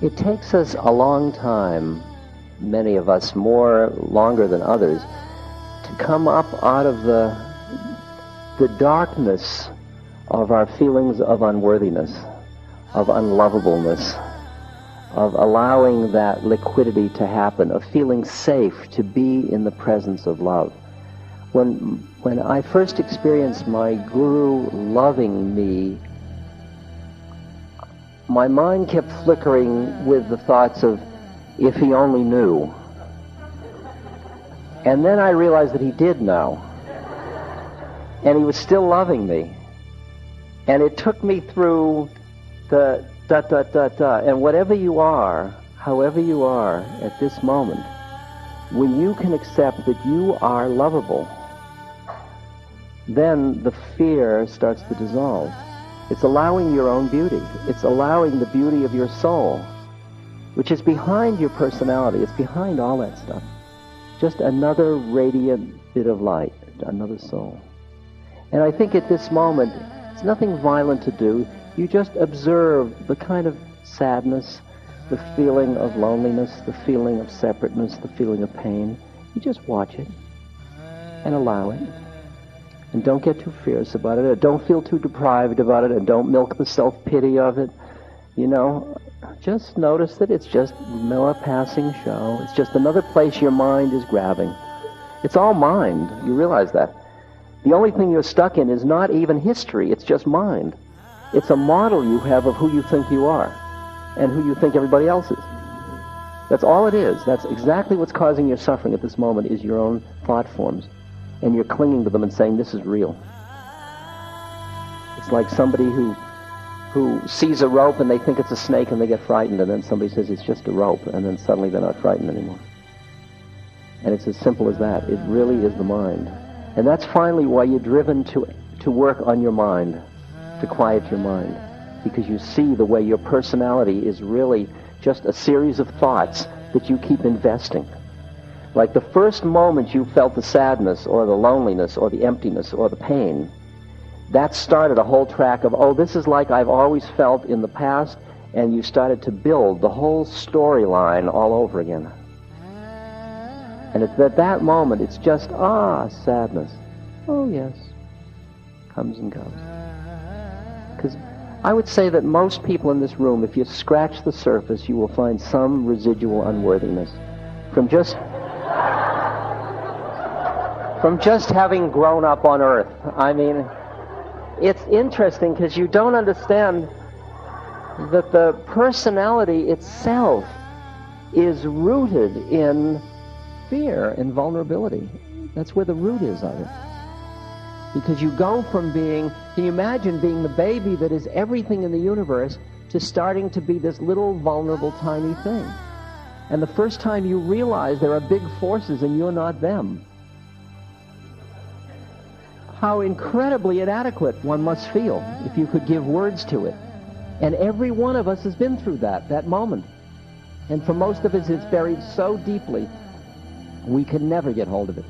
It takes us a long time, many of us longer than others, to come up out of the darkness of our feelings of unworthiness, of unlovableness, of allowing that liquidity to happen, of feeling safe to be in the presence of love. When I first experienced my guru loving me, my mind kept flickering with the thoughts of, if he only knew. And then I realized that he did know. And he was still loving me. And it took me through the and whatever you are, however you are at this moment, when you can accept that you are lovable, then the fear starts to dissolve. It's allowing your own beauty. It's allowing the beauty of your soul, which is behind your personality. It's behind all that stuff. Just another radiant bit of light, another soul. And I think at this moment, it's nothing violent to do. You just observe the kind of sadness, the feeling of loneliness, the feeling of separateness, the feeling of pain. You just watch it and allow it. And don't get too fierce about it, or don't feel too deprived about it, and don't milk the self-pity of it. You know, just notice that it's just a passing show. It's just another place your mind is grabbing. It's all mind. You realize that. The only thing you're stuck in is not even history. It's just mind. It's a model you have of who you think you are and who you think everybody else is. That's all it is. That's exactly what's causing your suffering at this moment, is your own thought forms. And you're clinging to them and saying, this is real. It's like somebody who sees a rope and they think it's a snake and they get frightened, and then somebody says it's just a rope, and then suddenly they're not frightened anymore. And it's as simple as that. It really is the mind. And that's finally why you're driven to work on your mind, to quiet your mind, because you see the way your personality is really just a series of thoughts that you keep investing. Like the first moment you felt the sadness or the loneliness or the emptiness or the pain, that started a whole track of, oh, this is like I've always felt in the past, and you started to build the whole storyline all over again. And it's at that moment, it's just, sadness. Oh, yes. Comes and goes. Because I would say that most people in this room, if you scratch the surface, you will find some residual unworthiness from just having grown up on Earth. I mean, it's interesting because you don't understand that the personality itself is rooted in fear and vulnerability. That's where the root is of it. Because you go from being, can you imagine being the baby that is everything in the universe to starting to be this little vulnerable tiny thing. And the first time you realize there are big forces and you're not them, how incredibly inadequate one must feel if you could give words to it. And every one of us has been through that moment. And for most of us, it's buried so deeply, we can never get hold of it.